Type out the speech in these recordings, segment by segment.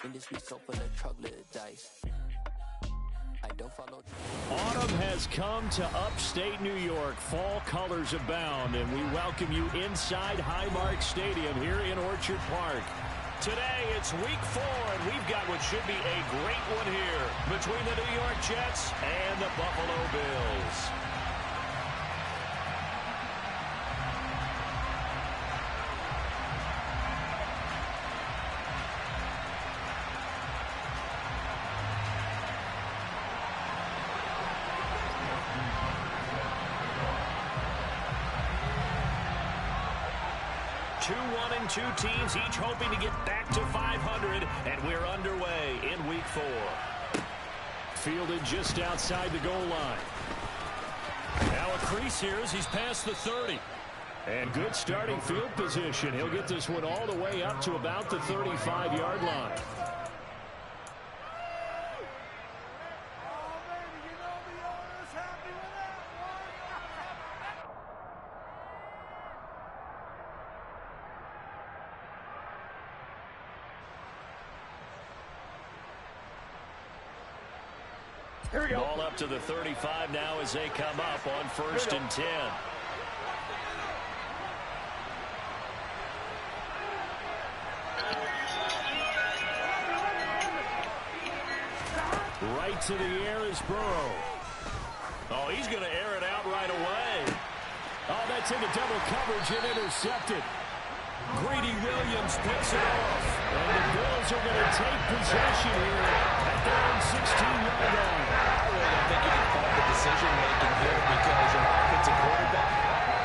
Industry so full of troglodytes. I don't follow. Autumn has come to upstate New York. Fall colors abound, and we welcome you inside Highmark Stadium here in Orchard Park. Today, it's week 4, and we've got what should be a great one here between the New York Jets and the Buffalo Bills. Two teams each hoping to get back to 500, and we're underway in week 4. Fielded just outside the goal line. Now a crease here as he's past the 30. And good starting field position. He'll get this one all the way up to about the 35-yard line. Ball up to the 35 now as they come up on 1st and 10. Right to the air is Burrow. Oh, he's going to air it out right away. Oh, that's into double coverage and intercepted. Greedy Williams picks it off. And the Bills are going to take possession here at their own 16-yard line. I think you can call the decision-making here because your offensive quarterback,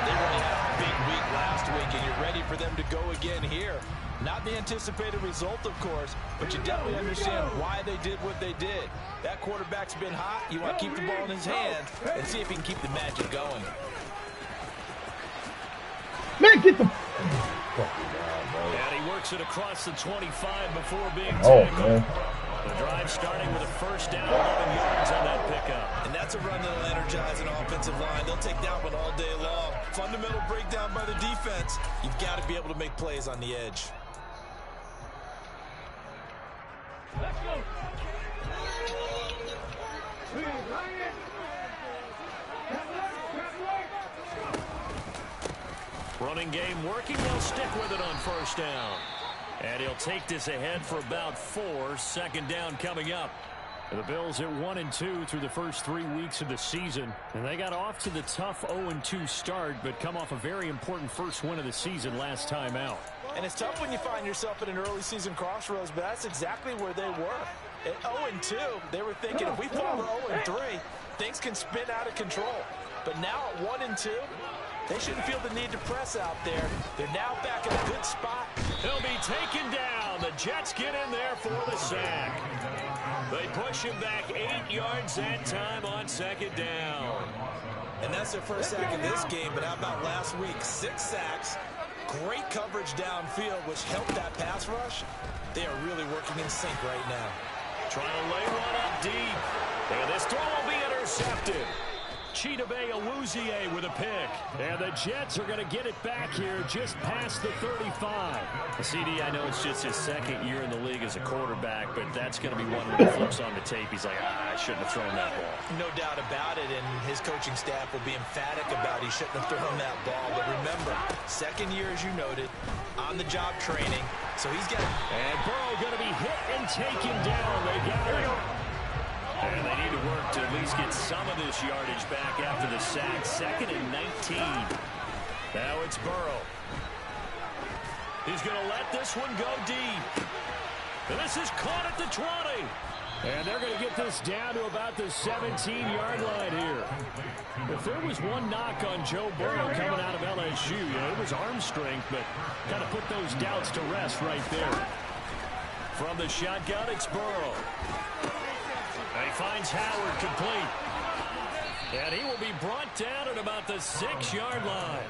they really had a big week last week, and you're ready for them to go again here. Not the anticipated result, of course, but you definitely understand why they did what they did. That quarterback's been hot. You want to keep the ball in his hands and see if he can keep the magic going. Man, get the... And he works it across the 25 before being tackled. The drive starting with a first down, 11 yards on that pickup. And that's a run that'll energize an offensive line. They'll take that one all day long. Fundamental breakdown by the defense. You've got to be able to make plays on the edge. Let's go. Running game working. They'll stick with it on first down. And he'll take this ahead for about 4. 2nd down coming up. The Bills at 1-2 through the first 3 weeks of the season. And they got off to the tough 0-2 start, but come off a very important first win of the season last time out. And it's tough when you find yourself at an early season crossroads, but that's exactly where they were. At 0-2, they were thinking if we fall to 0-3, things can spin out of control. But now at 1-2, they shouldn't feel the need to press out there. They're now back in a good spot. He'll be taken down. The Jets get in there for the sack. They push him back 8 yards that time on 2nd down. And that's their first sack of this game, but how about last week? 6 sacks, great coverage downfield, which helped that pass rush. They are really working in sync right now. Trying to lay one up deep. And this throw will be intercepted. Chidobe Awuzie with a pick. And the Jets are going to get it back here just past the 35. CD, I know it's just his 2nd year in the league as a quarterback, but that's going to be one where he flips on the tape. He's like, I shouldn't have thrown that ball. No doubt about it, and his coaching staff will be emphatic about he shouldn't have thrown that ball. But remember, 2nd year, as you noted, on-the-job training. So he's got... And Burrow going to be hit and taken down. They got it. And they need to work to at least get some of this yardage back after the sack. 2nd and 19. Now it's Burrow. He's going to let this one go deep. And this is caught at the 20. And they're going to get this down to about the 17-yard line here. If there was one knock on Joe Burrow coming out of LSU, it was arm strength, but kind of put those doubts to rest right there. From the shotgun, it's Burrow. And he finds Howard complete. And he will be brought down at about the 6-yard line.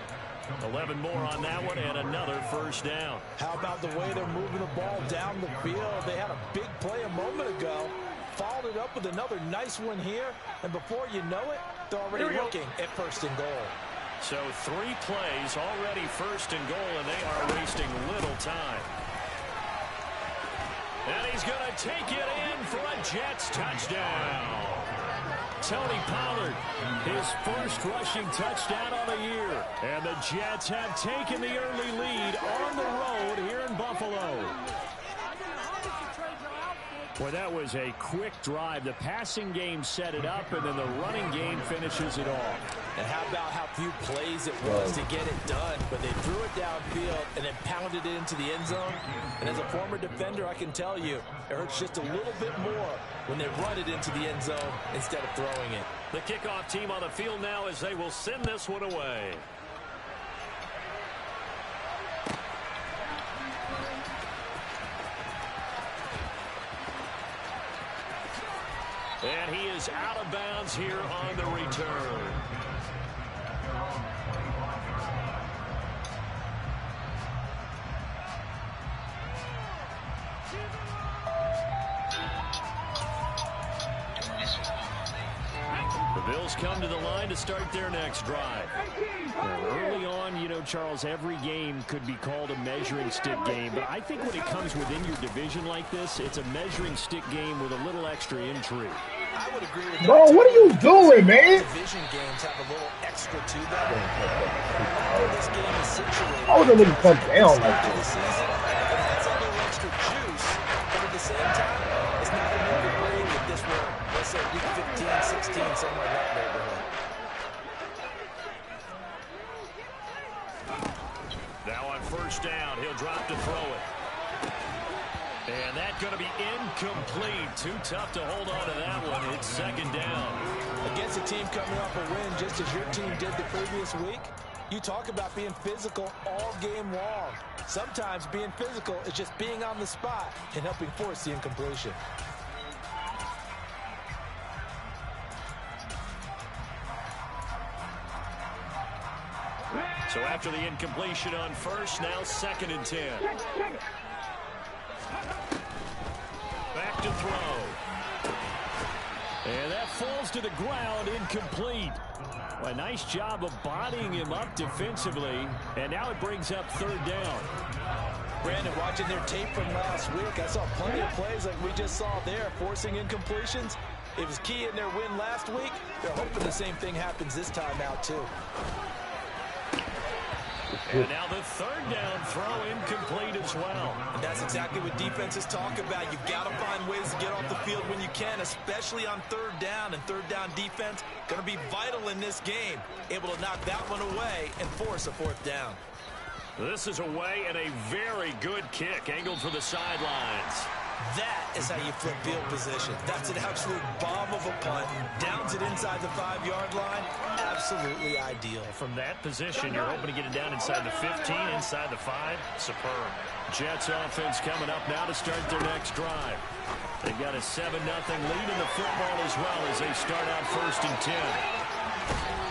11 more on that one and another first down. How about the way they're moving the ball down the field? They had a big play a moment ago. Followed it up with another nice one here. And before you know it, they're already looking at 1st and goal. So 3 plays already 1st and goal, and they are wasting little time. And he's going to take it in for a Jets touchdown. Tony Pollard, his first rushing touchdown on the year. And the Jets have taken the early lead on the road here in Buffalo. Well, that was a quick drive. The passing game set it up, and then the running game finishes it off. And how about how few plays it was to get it done, but they threw it downfield and then pounded it into the end zone. And as a former defender, I can tell you, it hurts just a little bit more when they run it into the end zone instead of throwing it. The kickoff team on the field now as they will send this one away. And he is out of bounds here on the return. The Bills come to the line to start their next drive. Early on, you know, Charles, every game could be called a measuring stick game, but I think when it comes within your division like this, it's a measuring stick game with a little extra intrigue. I would agree with that. Bro, what are you doing, man? Division games have a little extra to them. This game is situated. How would it come down like The this? season, it has a little extra juice, but at the same time, it's not going to be great if this were, let's say, week 15, 16, somewhere in that neighborhood. Now on first down, he'll drop to throw it. And that's going to be incomplete. Too tough to hold on to that one. It's second down. Against a team coming off a win just as your team did the previous week, you talk about being physical all game long. Sometimes being physical is just being on the spot and helping force the incompletion. So after the incompletion on first, now second and 10. Back to throw. And that falls to the ground, incomplete. A nice job of bodying him up defensively. And now it brings up third down. Brandon, watching their tape from last week, I saw plenty of plays like we just saw there, forcing incompletions. It was key in their win last week. They're hoping the same thing happens this time out, too. And now the third down throw incomplete as well. And that's exactly what defenses talk about. You've got to find ways to get off the field when you can, especially on third down. And third down defense going to be vital in this game. Able to knock that one away and force a fourth down. This is away and a very good kick angled for the sidelines. That is how you flip field position. That's an absolute bomb of a punt. Downs it inside the 5-yard line. Absolutely ideal. From that position, you're hoping to get it down inside the 15, inside the 5. Superb. Jets offense coming up now to start their next drive. They've got a 7-0 lead in the football as well as they start out first and 10.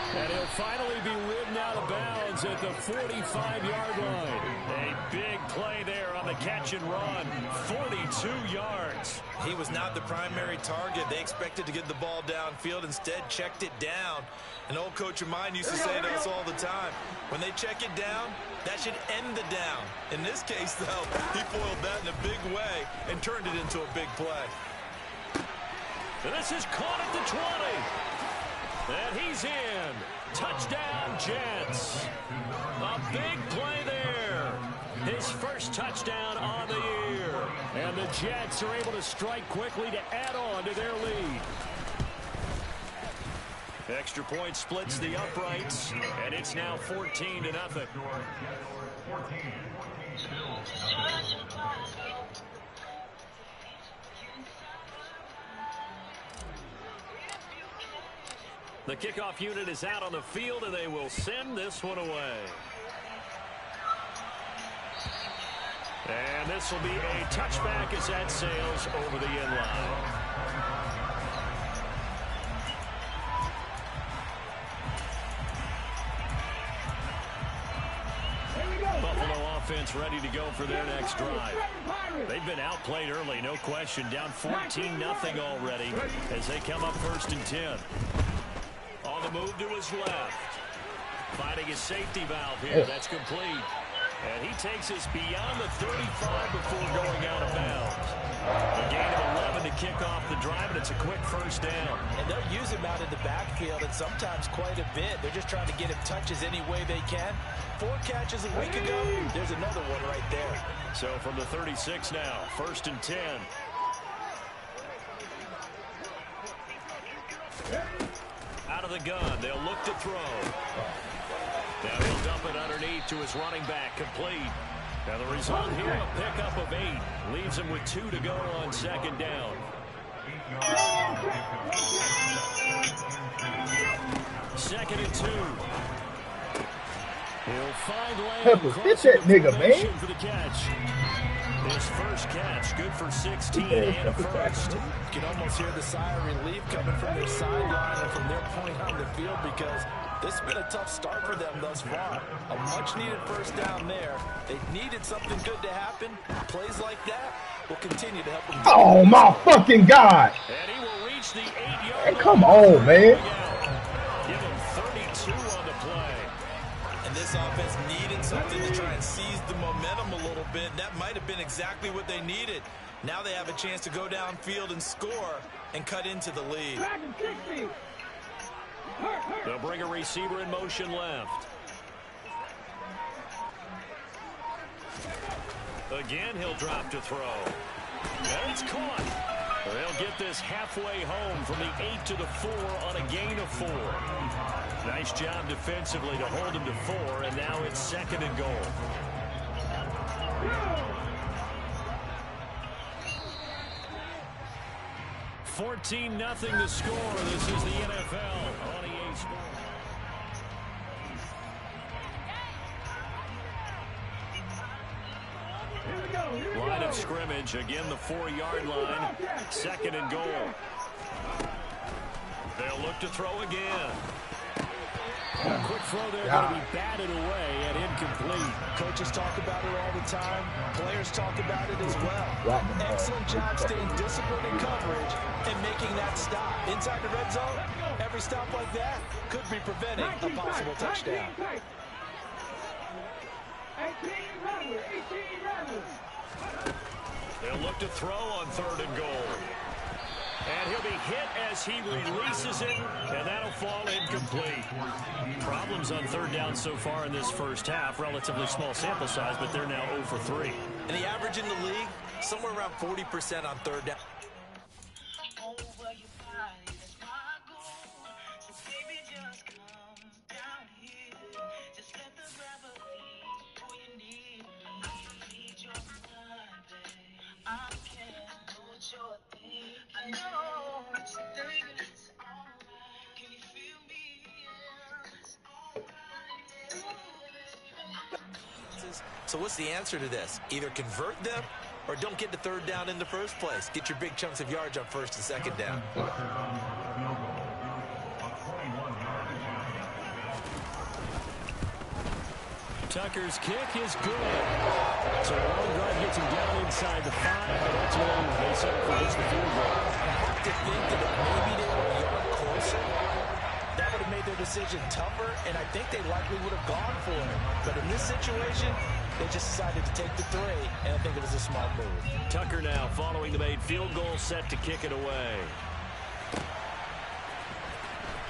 And he'll finally be ridden out of bounds at the 45-yard line. A big play there on the catch and run. 42 yards. He was not the primary target. They expected to get the ball downfield. Instead, checked it down. An old coach of mine used to say to us all the time, when they check it down, that should end the down. In this case, though, he foiled that in a big way and turned it into a big play. And this is caught at the 20. And he's in. Touchdown, Jets. A big play there. His first touchdown on the year. And the Jets are able to strike quickly to add on to their lead. Extra point splits the uprights. And it's now 14-0. The kickoff unit is out on the field, and they will send this one away. And this will be a touchback as that sails over the end line. Buffalo offense ready to go for their next drive. They've been outplayed early, no question. Down 14-0 already as they come up first and 10. On the move to his left. Finding his safety valve here. That's complete. And he takes us beyond the 35 before going out of bounds. A gain of kick off the drive, and it's a quick first down. And they'll use him out in the backfield, and sometimes quite a bit. They're just trying to get him touches any way they can. 4 catches a week ago, there's another one right there. So from the 36 now, 1st and 10. Out of the gun, they'll look to throw. Now he'll dump it underneath to his running back, complete. Now the result here, a pickup of 8. Leaves him with 2 to go on 2nd down. 2nd and 2. He'll find Lamb. Hit that nigga, man. For the catch. His first catch, good for 16 and a first. You can almost hear the sigh of relief coming from their sideline and from their point on the field, because this has been a tough start for them thus far. A much-needed first down there. They needed something good to happen. Plays like that will continue to help them. Oh, my fucking God. And he will reach the 8-yard Hey, come on, man. Give him 32 on the play. And this offense needed something to try and seize the momentum a little bit. That might have been exactly what they needed. Now they have a chance to go downfield and score and cut into the lead. They'll bring a receiver in motion left. Again, he'll drop to throw. And it's caught. They'll get this halfway home from the 8 to the 4 on a gain of 4. Nice job defensively to hold him to 4, and now it's 2nd and goal. $14-0 the score. This is the NFL on EA Sports. Line of scrimmage, again the 4-yard line. 2nd and goal. They'll look to throw again. A quick throw there, going to be batted away and incomplete. Coaches talk about it all the time. Players talk about it as well. Excellent job staying disciplined in coverage and making that stop. Inside the red zone, every stop like that could be preventing a possible touchdown. They'll look to throw on 3rd and goal. And he'll be hit as he releases it, and that'll fall incomplete. Problems on 3rd down so far in this first half. Relatively small sample size, but they're now 0 for 3. And the average in the league, somewhere around 40% on 3rd down. So what's the answer to this? Either convert them or don't get to 3rd down in the first place. Get your big chunks of yards on 1st and 2nd down. Tucker's kick is good. So a long drive gets him down inside the 5, but ultimately they settle for just the field goal. I have to think that if maybe they were a yard closer, that would have made their decision tougher, and I think they likely would have gone for it. But in this situation, they just decided to take the 3, and I think it was a smart move. Tucker now following the made field goal, set to kick it away.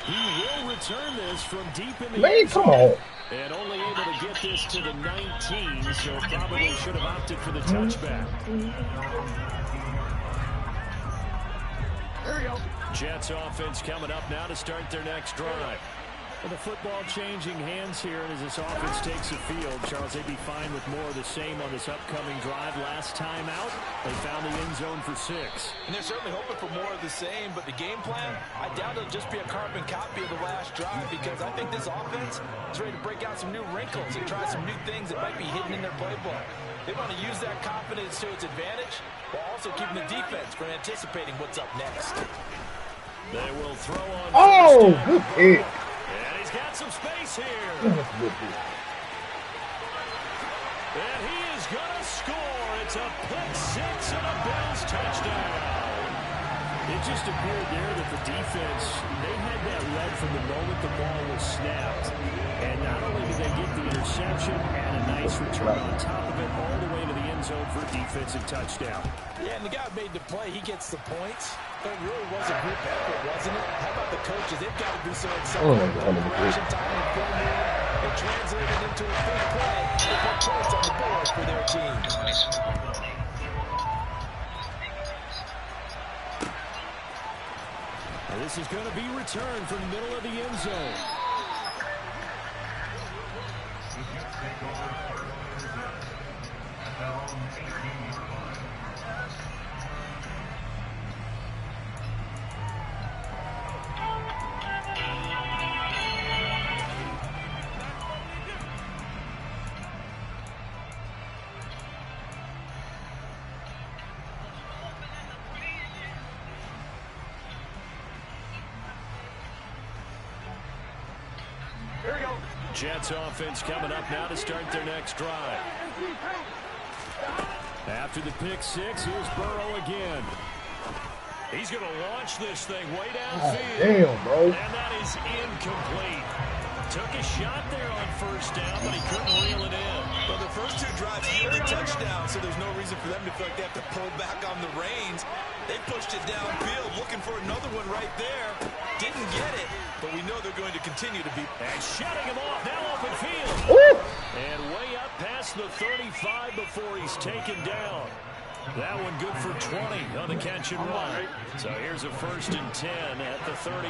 He will return this from deep in the Man, come on. and only able to get this to the 19, so probably should have opted for the touchback. There we go. Jets offense coming up now to start their next drive. Well, the football changing hands here as this offense takes the field. Charles, they'd be fine with more of the same on this upcoming drive. Last time out, they found the end zone for 6. And they're certainly hoping for more of the same, but the game plan, I doubt it'll just be a carbon copy of the last drive, because I think this offense is ready to break out some new wrinkles and try some new things that might be hidden in their playbook. They want to use that confidence to its advantage while also keeping the defense from anticipating what's up next. They will throw on. Oh, good pick. And he's got some space here. That's a good pick. And he is going to score. It's a pick 6 and a Bills touchdown. It just appeared there that the defense, they had that read from the moment the ball was snapped. And not only did they get the interception and a nice return on top of it all the way to the end zone for a defensive touchdown. Yeah, and the guy made the play. He gets the points. But it really was a group effort, wasn't it? How about the coaches? They've got to do so in some preparation time and film and translate it into a big play to put points on the board for their team. And this is going to be returned from the middle of the end zone. Jets offense coming up now to start their next drive. After the pick six, here's Burrow again. He's going to launch this thing way downfield. Damn, bro. And that is incomplete. Took a shot there on first down, but he couldn't reel it in. Well, the first two drives yielded touchdowns, so there's no reason for them to feel like they have to pull back on the reins. They pushed it downfield, looking for another one right there. Didn't get it, but we know they're going to continue to be. And shutting him off, now open field. Ooh. And way up past the 35 before he's taken down. That one good for 20 on the catch and run. So here's a 1st and 10 at the 38.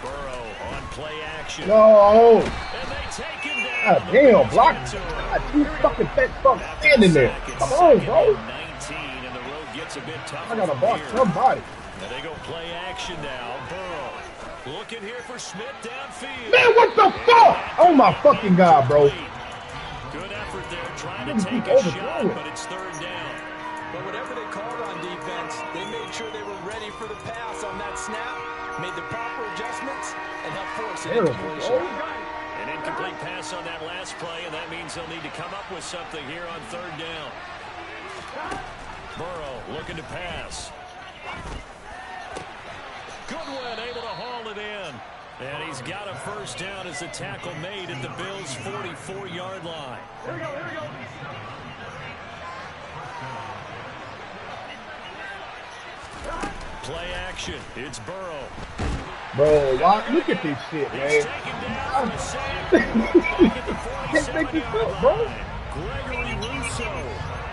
Burrow on play action. No. And they take him down. God damn, block. God, you fucking fat fuck standing there. Come on, bro. 19, and the road gets a bit tougher. I gotta from block here. somebody. And they go play action now. Burrow looking here for Smith downfield. Man, what the fuck? Oh my fucking God, bro. Good effort there, trying to take a shot, but it's 3rd down. But whatever they called on defense, they made sure they were ready for the pass on that snap, made the proper adjustments, and helped force an incompletion. An incomplete pass on that last play, and that means they'll need to come up with something here on 3rd down. Burrow looking to pass. Goodwin able to haul it in. And he's got a 1st down as the tackle made at the Bills' 44-yard line. Here we go, here we go. Play action. It's Burrow. Bro, why? Look at this shit, man. Can't make this up, bro. Gregory Rousseau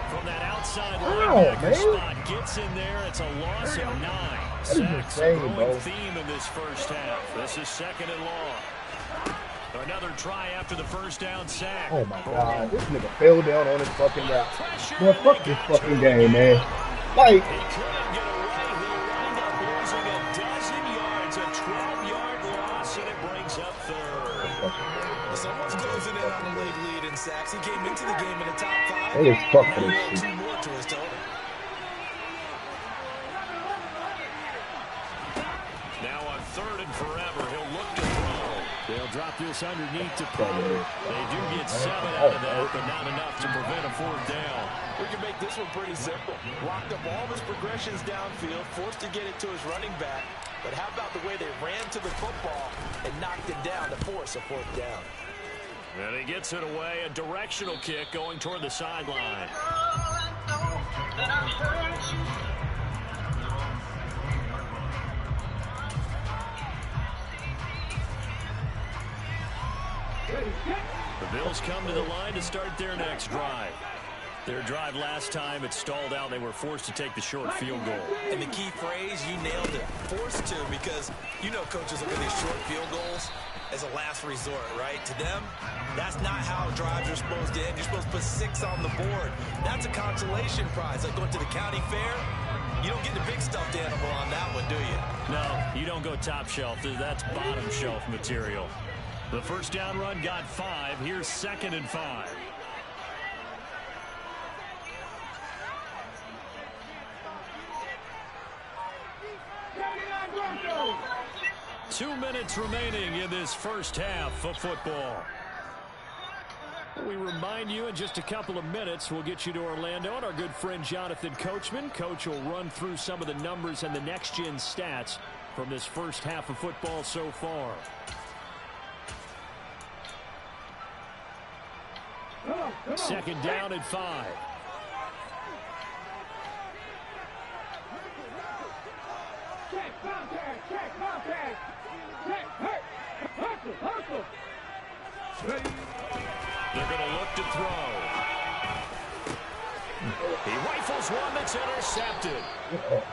from that outside linebacker spot gets in there. It's a loss of 9. That is insane, bro. Theme in this first half. This is 2nd and long. Another try after the 1st down sack. Oh my God, this nigga fell down on his fucking route. Boy, fuck this fucking game, man. Like, he couldn't get away. He'll wind up losing a dozen yards, a 12-yard loss, and it brings up 3rd. Someone's closing in on a late lead in sacks. He came into the game in the top 5. they just fuck for this shit. 2 more to his total. Now on 3rd and forever, he'll look to throw. They'll drop this underneath to Pollard. They do get 7 out of that, but not enough to prevent a 4th down. We can make this one pretty simple. Locked up all of his progressions downfield, forced to get it to his running back. But how about the way they ran to the football and knocked it down to force a 4th down? And he gets it away, a directional kick going toward the sideline. The Bills come to the line to start their next drive. Their drive last time, it stalled out. They were forced to take the short field goal. And the key phrase, you nailed it, forced to, because you know coaches look at these short field goals as a last resort, right? To them, that's not how drives are supposed to end. You're supposed to put 6 on the board. That's a consolation prize, like going to the county fair. You don't get the big stuffed animal on that one, do you? No, you don't go top shelf. That's bottom shelf material. The 1st down run got 5. Here's 2nd and 5. 2 minutes remaining in this first half of football. We remind you in just a couple of minutes we'll get you to Orlando, and our good friend Jonathan Coachman. Coach will run through some of the numbers and the next-gen stats from this first half of football so far. Second down and 5. They're going to look to throw. He rifles one that's intercepted.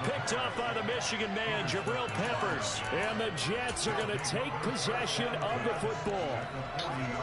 Picked up by the Michigan man, Jabril Peppers. And the Jets are going to take possession of the football.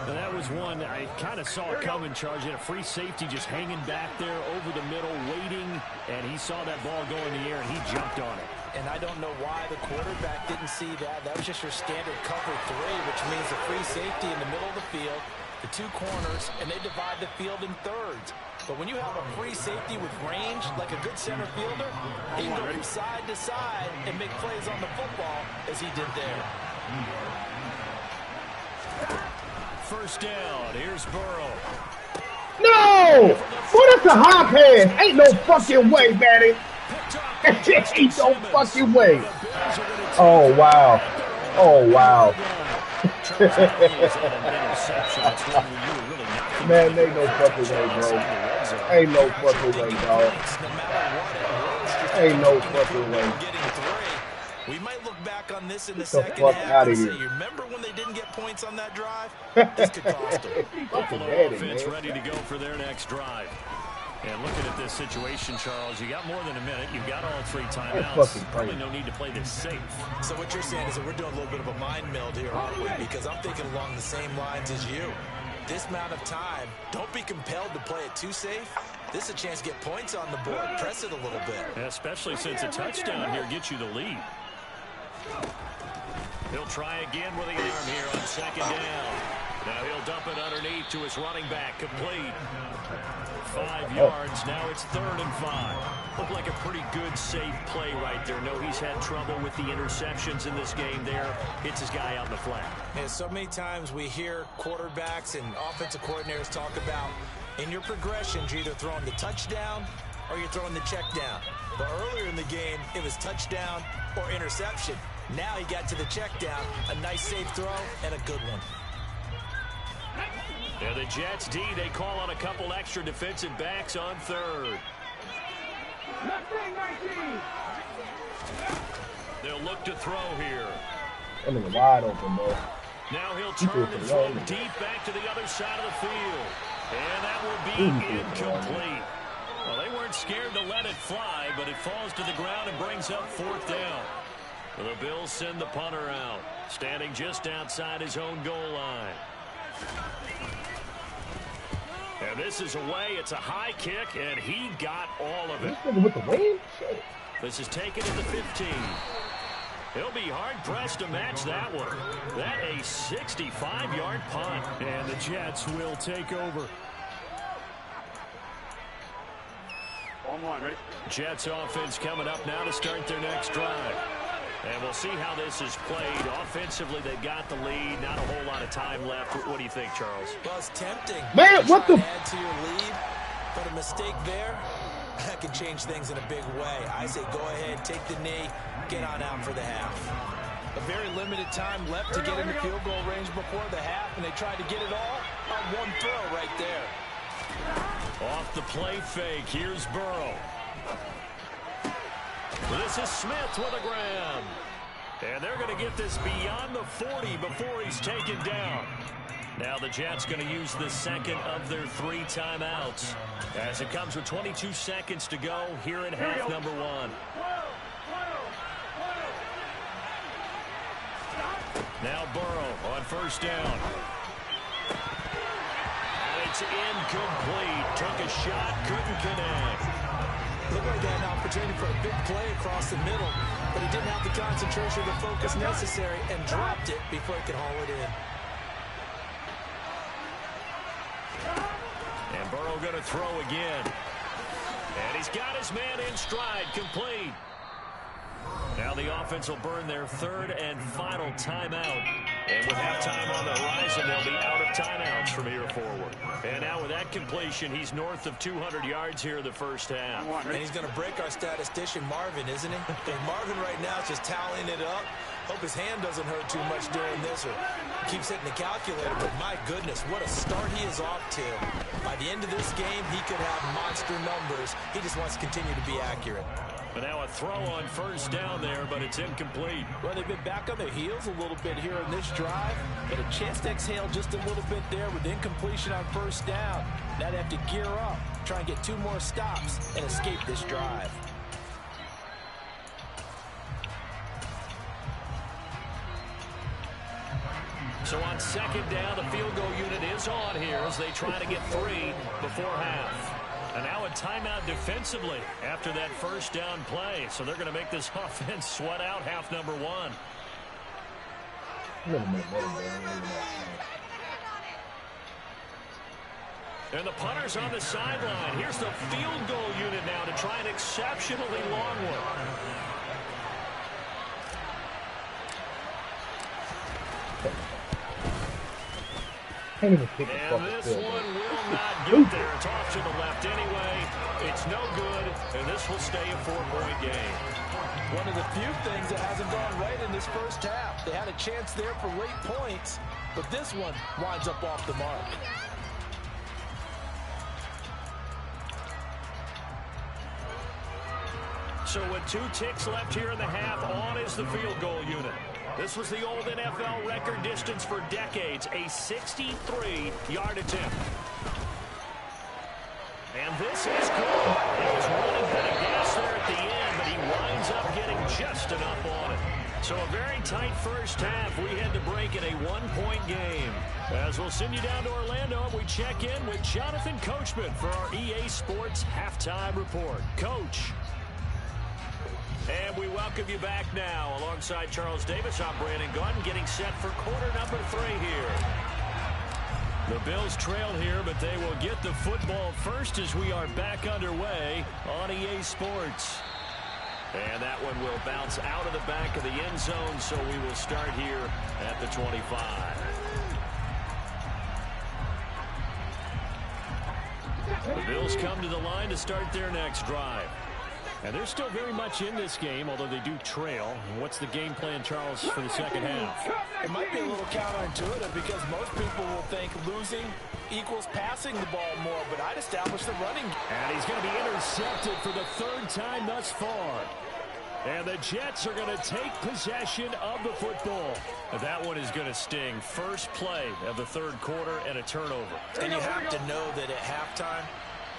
And that was one I kind of saw it coming, Charge. He had a free safety just hanging back there over the middle, waiting. And he saw that ball go in the air, and he jumped on it. And I don't know why the quarterback didn't see that. That was just your standard cover 3, which means a free safety in the middle of the field, the 2 corners, and they divide the field in thirds. But when you have a free safety with range, like a good center fielder, he can go from side to side and make plays on the football as he did there. First down. Here's Burrow. No! What is a high pass? Ain't no fucking way, Manny. Ain't no fucking way. Oh, wow. Oh, wow. Man, ain't no fucking way, bro. Ain't no fucking way, dog. Ain't no fucking way. We might look back on this in the second half and say, you remember when they didn't get points on that drive? This could cost them. Buffalo offense ready to go for their next drive. And looking at this situation, Charles, you got more than a minute. You've got all 3 timeouts. Probably no need to play this safe. So what you're saying is that we're doing a little bit of a mind meld here, aren't we? Because I'm thinking along the same lines as you. This amount of time, don't be compelled to play it too safe. This is a chance to get points on the board. Press it a little bit. Yeah, especially since a touchdown here gets you the lead. He'll try again with the arm here on second down. Now he'll dump it underneath to his running back. Complete. 5 yards. Now it's 3rd and 5. Looked like a pretty good, safe play right there. No, he's had trouble with the interceptions in this game there. Hits his guy out in the flat. And so many times we hear quarterbacks and offensive coordinators talk about in your progressions, you're either throwing the touchdown or you're throwing the check down. But earlier in the game, it was touchdown or interception. Now he got to the check down. A nice safe throw and a good one. And the Jets D, they call on a couple extra defensive backs on 3rd. They'll look to throw here. That nigga wide open, bro. Now he'll turn and throw deep back to the other side of the field. And that will be incomplete. Well, they weren't scared to let it fly, but it falls to the ground and brings up 4th down. The Bills send the punter out, standing just outside his own goal line. And this is away. It's a high kick, and he got all of it. With the wind? This is taken at the 15. He'll be hard-pressed to match that one. That a 65-yard punt. And the Jets will take over. Jets offense coming up now to start their next drive. And we'll see how this is played. Offensively, they got the lead. Not a whole lot of time left. What do you think, Charles? Well, it's tempting. Man, what the? Add to your lead, but a mistake there, that can change things in a big way. I say go ahead, take the knee, get on out for the half. A very limited time left to get into field goal range before the half, and they tried to get it all on one throw right there. Off the play fake, here's Burrow. This is Smith with a grab. And they're going to get this beyond the 40 before he's taken down. Now the Jets going to use the second of their 3 timeouts as it comes with 22 seconds to go here in half number 1. Now Burrow on first down. And it's incomplete. Took a shot, couldn't connect. Looked like he had an opportunity for a big play across the middle, but he didn't have the concentration or the focus necessary and dropped it before he could haul it in. And Burrow going to throw again. And he's got his man in stride, complete. Now the offense will burn their 3rd and final timeout And with halftime on the horizon, they'll be out of timeouts from here forward. And now with that completion, he's north of 200 yards here in the first half. And he's going to break our statistician Marvin, isn't he? And Marvin right now is just tallying it up. Hope his hand doesn't hurt too much doing this or keeps hitting the calculator. But my goodness, what a start he is off to. By the end of this game, he could have monster numbers. He just wants to continue to be accurate. But now a throw on first down there, but it's incomplete. Well, they've been back on their heels a little bit here in this drive, but a chance to exhale just a little bit there with incompletion on first down. Now they have to gear up, try and get 2 more stops, and escape this drive. So on second down, the field goal unit is on here as they try to get 3 before half. And now a timeout defensively after that first down play. So they're going to make this offense sweat out half number 1. And the punter's on the sideline. Here's the field goal unit now to try an exceptionally long one. Can't even pick and this one will not get there. It's off to the left anyway. It's no good, and this will stay a 4-point game. One of the few things that hasn't gone right in this first half. They had a chance there for late points, but this one winds up off the mark. So with 2 ticks left here in the half, on is the field goal unit. This was the old NFL record distance for decades, a 63-yard attempt. And this is good. He was running out of gas there at the end, but he winds up getting just enough on it. So a very tight first half. We had to break in a 1-point game. As we'll send you down to Orlando, we check in with Jonathan Coachman for our EA Sports Halftime Report. Coach. And we welcome you back now. Alongside Charles Davis, I'm Brandon Gunn, getting set for quarter number 3 here. The Bills trail here, but they will get the football first as we are back underway on EA Sports. And that one will bounce out of the back of the end zone, so we will start here at the 25. The Bills come to the line to start their next drive. And they're still very much in this game, although they do trail. What's the game plan, Charles, for the second half? It might be a little counterintuitive because most people will think losing equals passing the ball more, but I'd establish the running. And he's going to be intercepted for the 3rd time thus far. And the Jets are going to take possession of the football. And that one is going to sting. First play of the 3rd quarter and a turnover. And you have to know that at halftime,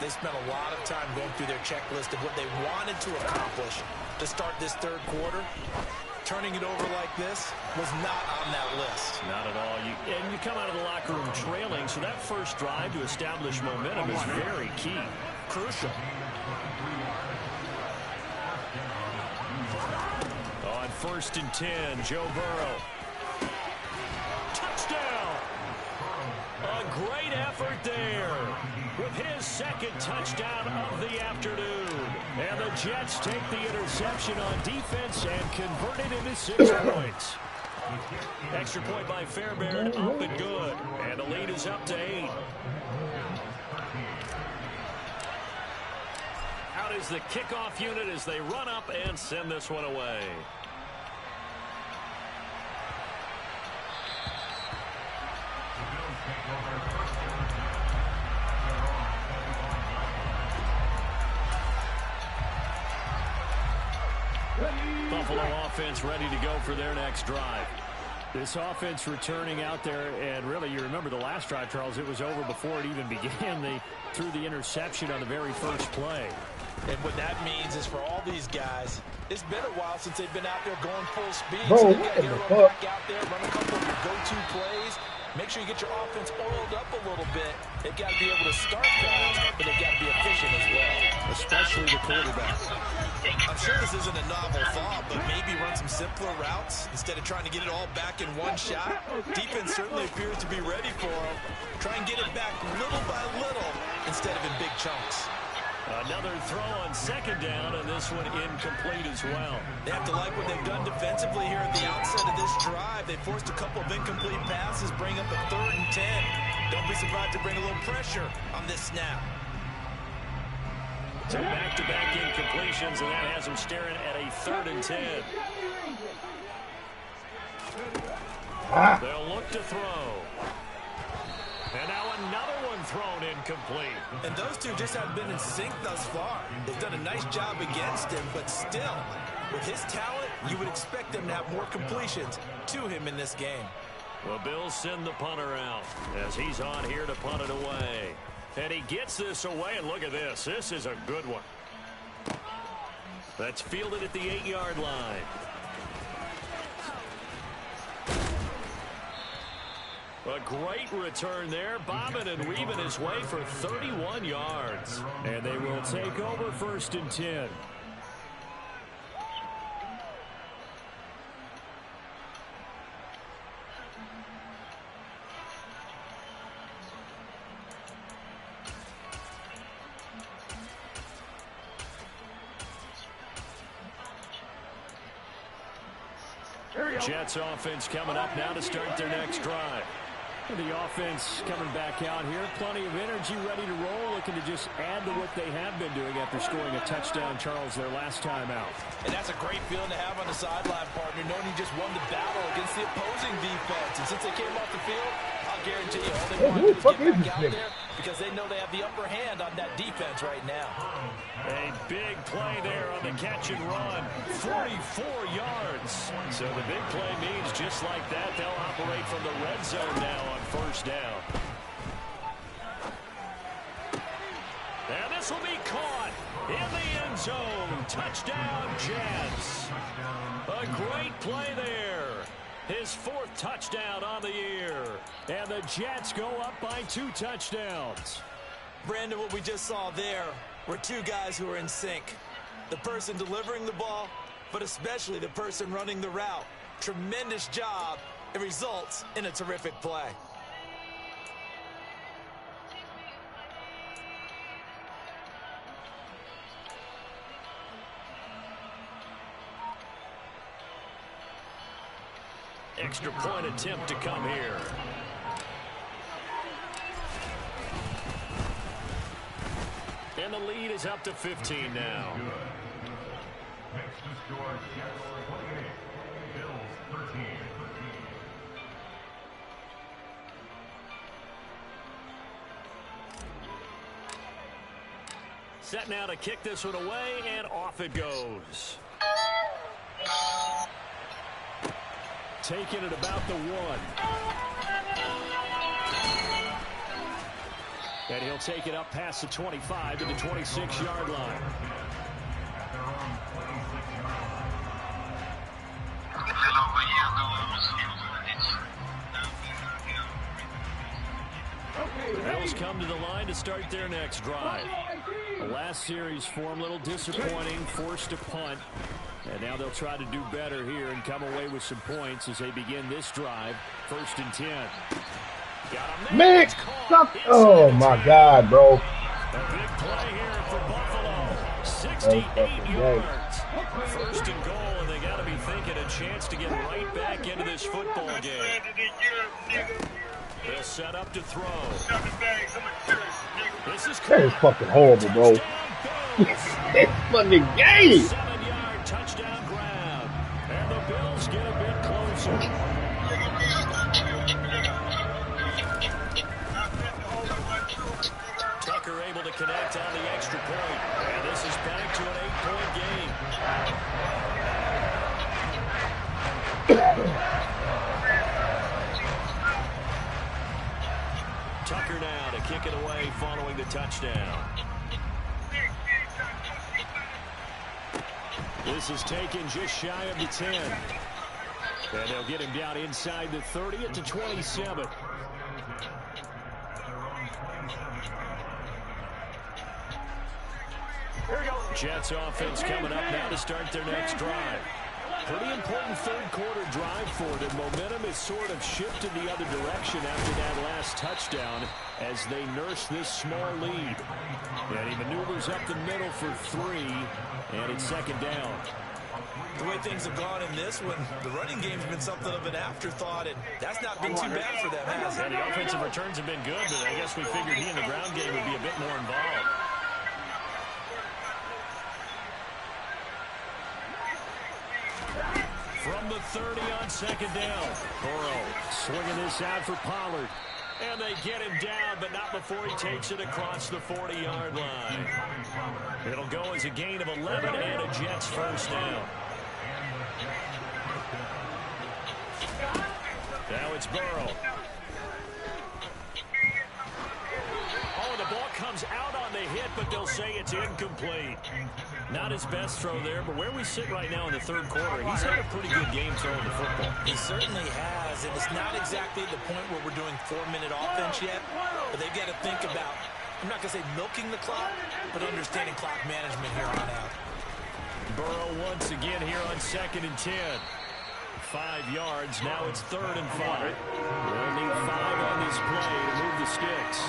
they spent a lot of time going through their checklist of what they wanted to accomplish to start this 3rd quarter. Turning it over like this was not on that list. Not at all. And you come out of the locker room trailing, so that first drive to establish momentum is very key. Crucial. On 1st and 10, Joe Burrow. Touchdown! A great effort there with his 2nd touchdown of the afternoon. And the Jets take the interception on defense and convert it into 6 points. Extra point by Fairbairn, up and good. And the lead is up to 8. Out is the kickoff unit as they run up and send this one away. Buffalo offense ready to go for their next drive. This offense returning out there, and really, you remember the last drive, Charles, it was over before it even began. They threw the interception on the very first play. And what that means is for all these guys, it's been a while since they've been out there going full speed. Bro, so they've got to get back out there, run a couple of your go-to plays. Make sure you get your offense oiled up a little bit. They've got to be able to start fast, but they've got to be efficient as well. Especially the quarterback. I'm sure this isn't a novel thought, but maybe run some simpler routes instead of trying to get it all back in one shot. Defense certainly appears to be ready for them. Try and get it back little by little instead of in big chunks. Another throw on second down, and this one incomplete as well. They have to like what they've done defensively here at the outset of this drive. They forced a couple of incomplete passes, bring up a 3rd and 10. Don't be surprised to bring a little pressure on this snap. So back-to-back incompletions, and that has them staring at a 3rd and 10. They'll look to throw. And now another one thrown incomplete. And those two just haven't been in sync thus far. They've done a nice job against him, but still, with his talent, you would expect them to have more completions to him in this game. The Bills send the punter out as he's on here to punt it away. And he gets this away, and look at this. This is a good one. That's fielded at the 8-yard line. A great return there, bobbing and weaving his way for 31 yards. And they will take over 1st and 10. Jets offense coming up now to start their next drive. The offense coming back out here. Plenty of energy, ready to roll, looking to just add to what they have been doing after scoring a touchdown, Charles, their last time out. And that's a great feeling to have on the sideline, partner, knowing you just won the battle against the opposing defense. And since they came off the field, I'll guarantee you all they want to do is get back out there because they know they have the upper hand on that defense right now. A big play there on the catch and run. 44 yards. So the big play means just like that, they'll operate from the red zone now on 1st down. And this will be caught in the end zone. Touchdown, Jets. A great play there. His 4th touchdown on the year. And the Jets go up by 2 touchdowns. Brandon, what we just saw there were 2 guys who are in sync. The person delivering the ball, but especially the person running the route. Tremendous job. It results in a terrific play. Extra point attempt to come here. And the lead is up to 15 now. Next to score, Jets 28, Bills 13. Set now to kick this one away, and off it goes. Taking it about the 1. And he'll take it up past the 25 to the 26-yard line. Bills come to the line to start their next drive. The last series for them, a little disappointing, forced a punt. And now they'll try to do better here and come away with some points as they begin this drive. 1st and 10. Mix! Oh, my God, bro. A big play here for Buffalo. 68 yards. 1st and goal, and they got to be thinking a chance to get right back into this football game. They'll set up to throw. This is that is fucking horrible, bro. It's fucking game. 7-yard touchdown grab. And the Bills get a bit closer. Tucker able to connect on the extra point. And this is back to an 8-point game. Tucker now to kick it away following the touchdown. This is taken just shy of the 10. And they'll get him down inside the 30 at the 27. Jets offense coming up now to start their next drive. Pretty important third-quarter drive for them. Momentum has sort of shifted the other direction after that last touchdown as they nurse this small lead. And he maneuvers up the middle for 3, and it's second down. The way things have gone in this one, the running game's been something of an afterthought, and that's not been too bad for them, has it? And the offensive returns have been good, but I guess we figured he in the ground game would be a bit more involved. From the 30 on second down. Burrow swinging this out for Pollard. And they get him down, but not before he takes it across the 40-yard line. It'll go as a gain of 11 and a Jets first down. Now it's Burrow. Oh, the ball comes out on the hit, but they'll say it's incomplete. Not his best throw there, but where we sit right now in the third quarter, he's had a pretty good game throwing the football. He certainly has, and it's not exactly the point where we're doing 4-minute offense yet, but they've got to think about, I'm not going to say milking the clock, but understanding clock management here on out. Burrow once again here on 2nd and 10. 5 yards, now it's 3rd and 5. They'll need 5 on this play to move the sticks.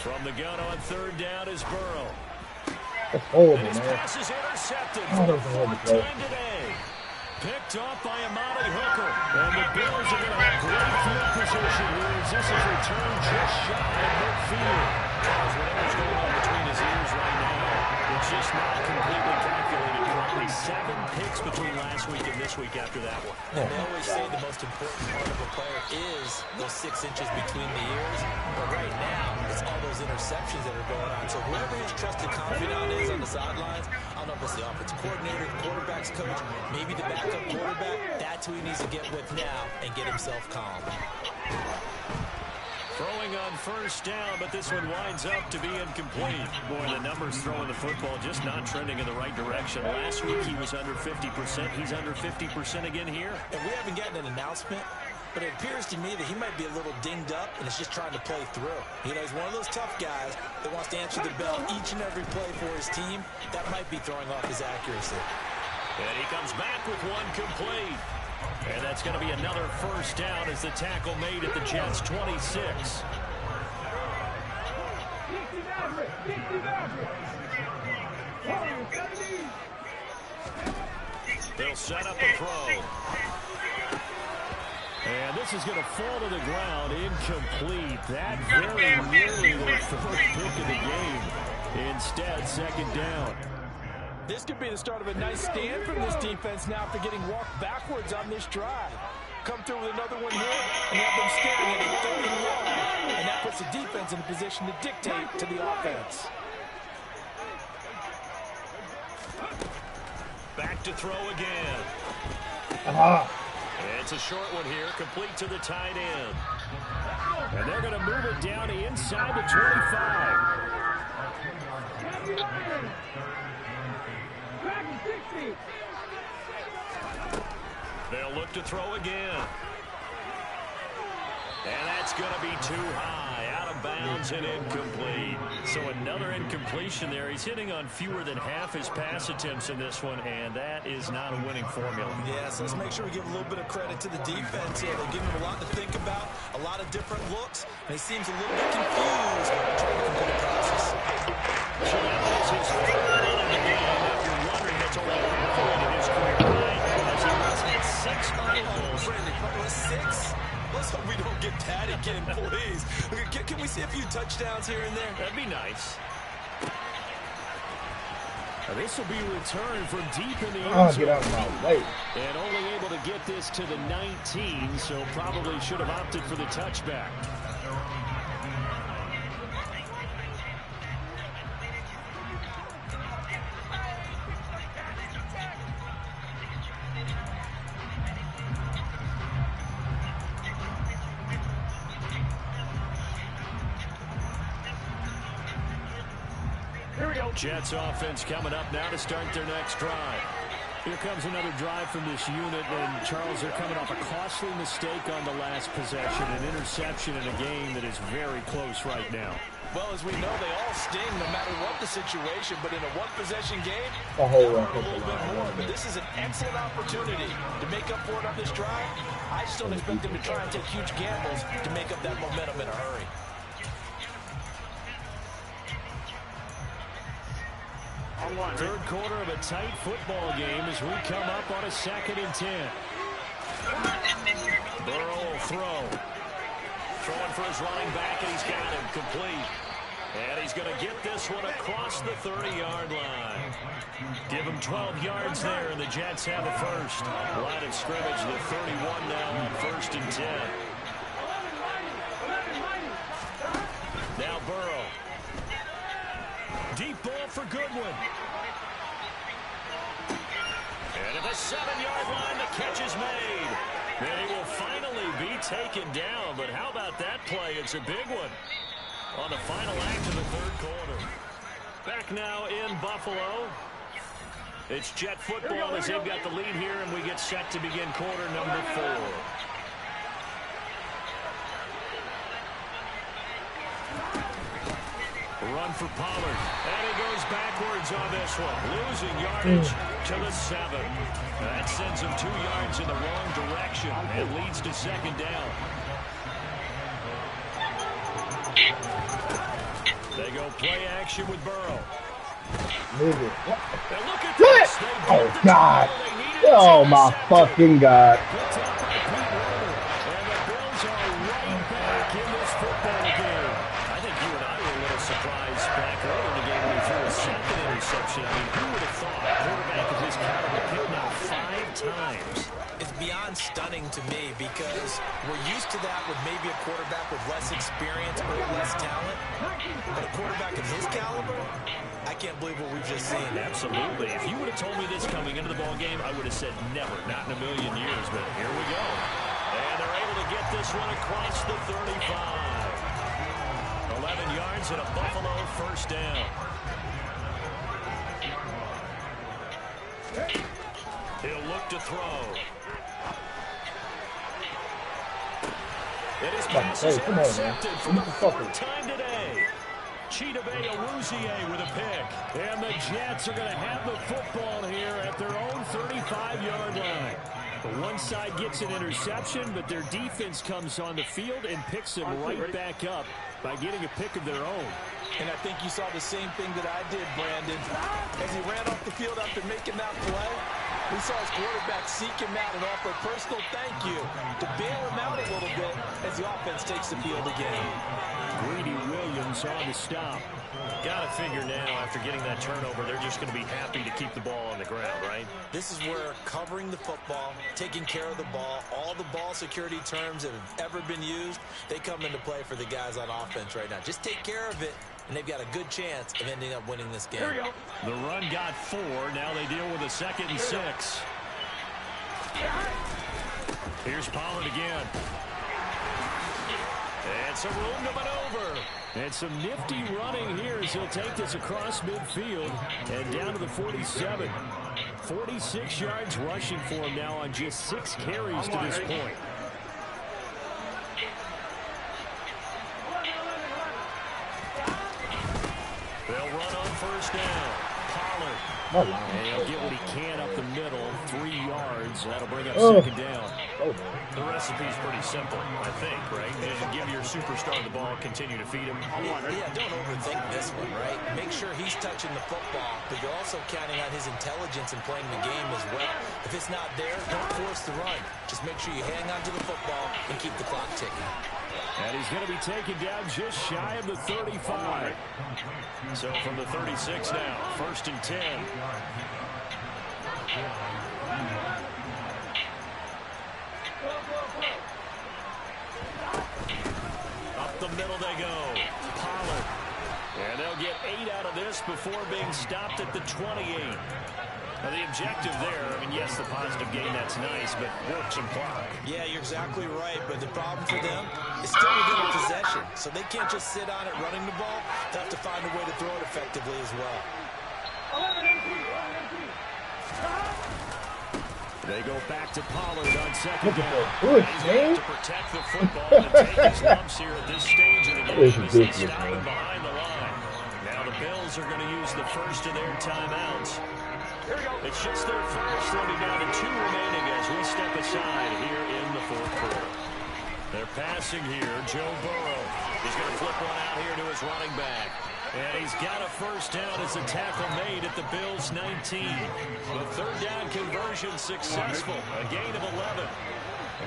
From the gun on 3rd down is Burrow. That's horrible, and his man. pass is intercepted Oh, for the that was a horrible 4th play. time today. Picked up by Amari Hooker. And the Bills are going to have great field position here as this is returned just shy of midfield. Whatever's going on between his ears right now, it's just not completely calculated correctly. 7 picks between last week and this week after that one. And they always say the most important part of a player is those 6 inches between the ears. But right now, it's all those interceptions that are going on. So whoever his trusted confidant is on the sidelines, I don't know if it's the offensive coordinator, the quarterback's coach, maybe the backup quarterback, that's who he needs to get with now and get himself calm. Throwing on 1st down, but this one winds up to be incomplete. Boy, the numbers throwing the football just not trending in the right direction. Last week he was under 50%. He's under 50% again here. And we haven't gotten an announcement, but it appears to me that he might be a little dinged up and is just trying to play through. You know, he's one of those tough guys that wants to answer the bell each and every play for his team. That might be throwing off his accuracy. And he comes back with one complete. And that's going to be another 1st down as the tackle made at the Jets' 26. They'll set up a throw. And this is going to fall to the ground, incomplete. That very nearly their 4th pick of the game. Instead, 2nd down. This could be the start of a nice stand from this defense now after getting walked backwards on this drive. Come through with another one here, and have them staring at a 3rd and long. And that puts the defense in a position to dictate to the offense. Back to throw again. It's a short one here, complete to the tight end. And they're going to move it down inside the 25. They'll look to throw again. And that's going to be too high, out of bounds and incomplete. So another incompletion there. He's hitting on fewer than half his pass attempts in this one, and that is not a winning formula. Yeah, so let's make sure we give a little bit of credit to the defense here. They give him a lot to think about, a lot of different looks, and he seems a little bit confused trying to complete the passes. So that was his 3rd run of the game. If you're wondering, that's only halfway to his career high as he runs at 6 miles. Brandon, 6? Let's hope we don't get that again, please. Can we see a few touchdowns here and there? That'd be nice. This will be returned from deep in the end zone. Get out of my way. And only able to get this to the 19, so probably should have opted for the touchback. Jets offense coming up now to start their next drive. Here comes another drive from this unit, and Charles, they're coming off a costly mistake on the last possession, an interception in a game that is very close right now. Well, as we know, they all sting no matter what the situation, but in a one-possession game, The whole they'll hurt a little bit more. But this is an excellent opportunity to make up for it on this drive. I just don't expect them to try and take huge gambles to make up that momentum in a hurry. Third quarter of a tight football game as we come up on a 2nd and 10. Burrow will throw. Throwing for his running back, and he's got him complete. And he's going to get this one across the 30-yard line. Give him 12 yards there, and the Jets have a first. Line of scrimmage, the 31 now on 1st and 10. Now Burrow. Deep ball for Goodwin. And at the 7-yard line, the catch is made. And he will finally be taken down. But how about that play? It's a big one on the final act of the third quarter. Back now in Buffalo. It's Jet football as they've got the lead here, and we get set to begin quarter number 4. Run for Pollard, and he goes backwards on this one, losing yardage to the 7. That sends him 2 yards in the wrong direction and leads to 2nd down. They go play action with Burrow. Move it. And look at this. Oh, God. Oh, my fucking God. And the Bills are right back in this football game. I think you and I were a little surprised back early in the game when he threw a 2nd interception. I mean, who would have thought a quarterback of his caliber picked now 5 times? It's beyond stunning to me because we're used to that with maybe a quarterback with less experience or less talent. But a quarterback of his caliber, I can't believe what we've just seen. Absolutely. If you would have told me this coming into the ball game, I would have said never, not in a million years. But here we go. And they're able to get this one across the 35. 11 yards and a Buffalo first down. He'll look to throw. And his pass is intercepted for the 3rd time today. Chidobe Awuzie with a pick. And the Jets are going to have the football here at their own 35-yard line. But one side gets an interception, but their defense comes on the field and picks them right back up by getting a pick of their own. And I think you saw the same thing that I did, Brandon. As he ran off the field after making that play, we saw his quarterback seek him out and offer a personal thank you to bail him out a little bit as the offense takes the field again. Greedy Williams on the stop. Got to figure now, after getting that turnover, they're just going to be happy to keep the ball on the ground, right? This is where covering the football, taking care of the ball, all the ball security terms that have ever been used, they come into play for the guys on offense right now. Just take care of it, and they've got a good chance of ending up winning this game. The run got 4. Now they deal with a 2nd and 6. Here's Pollard again. And some room to maneuver. And some nifty running here as he'll take this across midfield and down to the 47. 46 yards rushing for him now on just 6 carries to this point. They'll run on first down. Pollard. And he'll get what he can up the middle. 3 yards. That'll bring up 2nd down. The recipe's pretty simple, I think, right? Give your superstar the ball, continue to feed him. Yeah, don't overthink this one, right? Make sure he's touching the football, but you're also counting on his intelligence in playing the game as well. If it's not there, don't force the run. Just make sure you hang on to the football and keep the clock ticking. And he's going to be taken down just shy of the 35. So from the 36 now, 1st and 10. Up the middle they go. Pollard. And they'll get 8 out of this before being stopped at the 28. Now the objective there, I mean, yes, the positive gain, that's nice, but work some clock. Yeah, you're exactly right, but the problem for them is still within a possession. So they can't just sit on it running the ball. They have to find a way to throw it effectively as well. They go back to Pollard on second down. Push, He's man. got to protect the football and take his lumps here at this stage of the game. It's As they ridiculous, stop him man. behind the line. Now the Bills are going to use the first of their timeouts. It's just their first, running down to 2 remaining as we step aside here in the fourth quarter. They're passing here. Joe Burrow is going to flip one out here to his running back. And he's got a first down as a tackle made at the Bills' 19. The third down conversion successful. A gain of 11.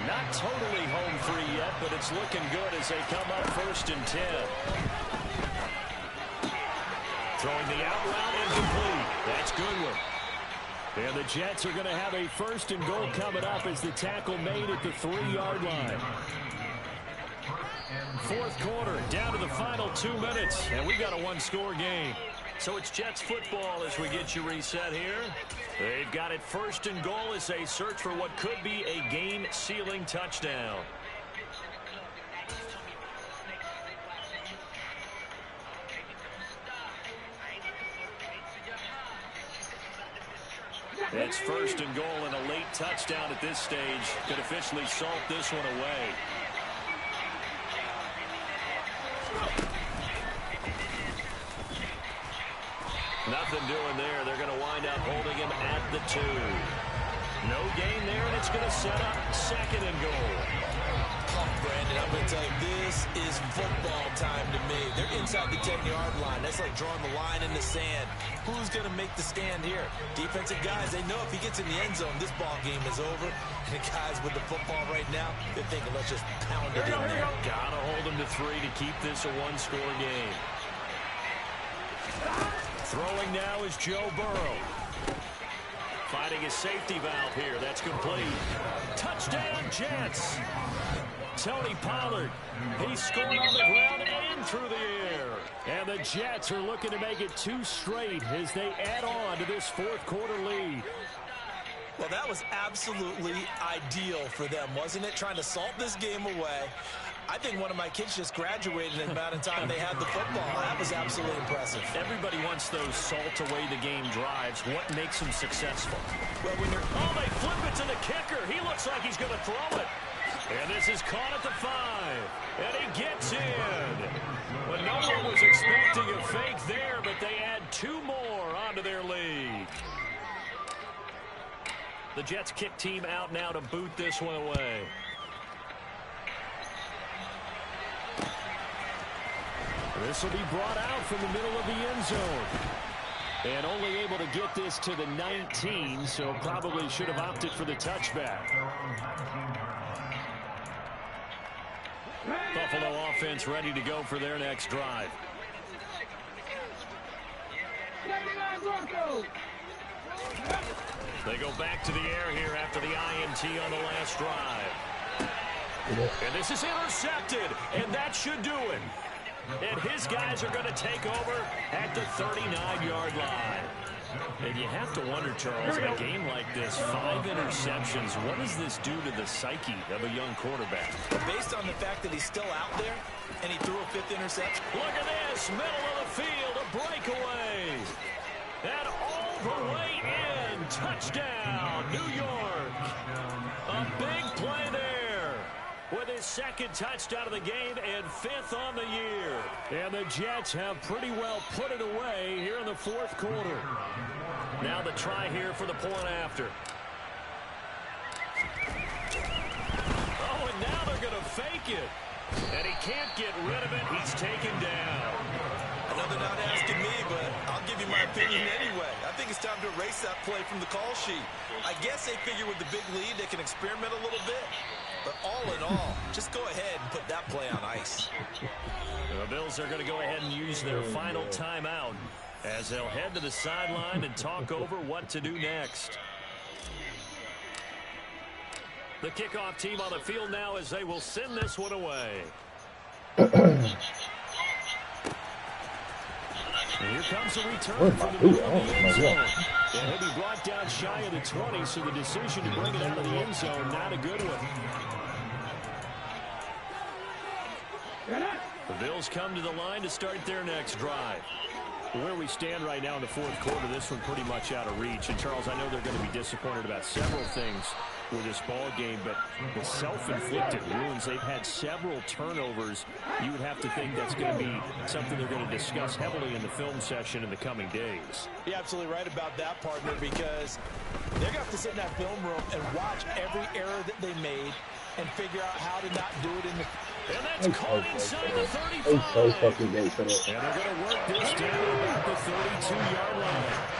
Not totally home free yet, but it's looking good as they come up first and 10. Throwing the out route incomplete. That's Goodwin. And the Jets are going to have a first and goal coming up as the tackle made at the 3-yard line. Fourth quarter, down to the final 2 minutes, and we got a one-score game. So it's Jets football as we get you reset here. They've got it first and goal as they search for what could be a game-sealing touchdown. It's first and goal, and a late touchdown at this stage could officially salt this one away. Nothing doing there. They're going to wind up holding him at the 2. No gain there, and it's going to set up second and goal. Oh, Brandon, I'm going to tell you, this is football time to me. They're inside the 10-yard line. That's like drawing the line in the sand. Who's going to make the stand here? Defensive guys, they know if he gets in the end zone, this ball game is over. And the guys with the football right now, they're thinking, let's just pound it in there. Got to hold him to 3 to keep this a one-score game. Throwing now is Joe Burrow. Finding a safety valve here. That's complete. Touchdown, Jets. Tony Pollard. He's scoring on the ground and through the air. And the Jets are looking to make it 2 straight as they add on to this fourth quarter lead. Well, that was absolutely ideal for them, wasn't it? Trying to salt this game away. I think one of my kids just graduated in the amount of time they had the football. That was absolutely impressive. Everybody wants those salt-away-the-game drives. What makes them successful? Well, when you're... Oh, they flip it to the kicker. He looks like he's going to throw it. And this is caught at the 5. And he gets in. Well, no one was expecting a fake there, but they add 2 more onto their lead. The Jets kick team out now to boot this one away. This will be brought out from the middle of the end zone. And only able to get this to the 19, so probably should have opted for the touchback. Buffalo offense ready to go for their next drive. They go back to the air here after the INT on the last drive. And this is intercepted, and that should do it. And his guys are going to take over at the 39-yard line. And you have to wonder, Charles, in a game like this, 5 interceptions, what does this do to the psyche of a young quarterback? Based on the fact that he's still out there and he threw a 5th interception. Look at this, middle of the field, a breakaway. And all the way in, touchdown, New York. A big play there. With his 2nd touchdown of the game and 5th on the year. And the Jets have pretty well put it away here in the fourth quarter. Now the try here for the point after. Oh, and now they're going to fake it. And he can't get rid of it. He's taken down. Another not asking me, but I'll give you my opinion anyway. I think it's time to erase that play from the call sheet. I guess they figure with the big lead they can experiment a little bit. But all in all, just go ahead and put that play on ice. The Bills are going to go ahead and use their final timeout as they'll head to the sideline and talk over what to do next. The kickoff team on the field now as they will send this one away. And here comes a return from the middle of the end zone. And he'll be brought down shy of the 20, so the decision to bring it out of the end zone, not a good one. The Bills come to the line to start their next drive. Where we stand right now in the fourth quarter, this one pretty much out of reach. And, Charles, I know they're going to be disappointed about several things with this ball game, but the self-inflicted wounds, they've had several turnovers. You would have to think that's going to be something they're going to discuss heavily in the film session in the coming days. You're absolutely right about that, partner, because they're going to have to sit in that film room and watch every error that they made and figure out how to not do it in the... And that's caught inside the 35. I'm so fucking gay for that. And they're going to work this down about the 32-yard line.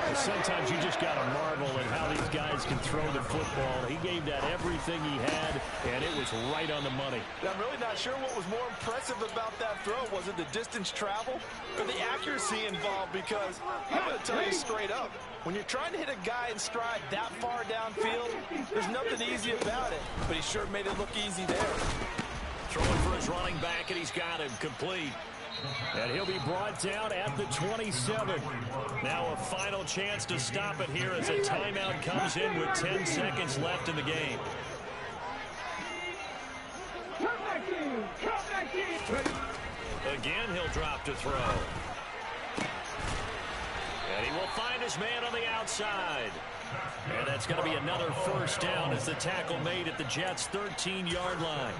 And sometimes you just got to marvel at how these guys can throw the football. He gave that everything he had, and it was right on the money. I'm really not sure what was more impressive about that throw. Was it the distance travel or the accuracy involved? Because I'm going to tell you straight up, when you're trying to hit a guy in stride that far downfield, there's nothing easy about it. But he sure made it look easy there. Throwing for his running back, and he's got him complete. And he'll be brought down at the 27. Now a final chance to stop it here as a timeout comes in with 10 seconds left in the game. Again, he'll drop to throw. And he will find his man on the outside. And that's going to be another first down as the tackle made at the Jets' 13-yard line.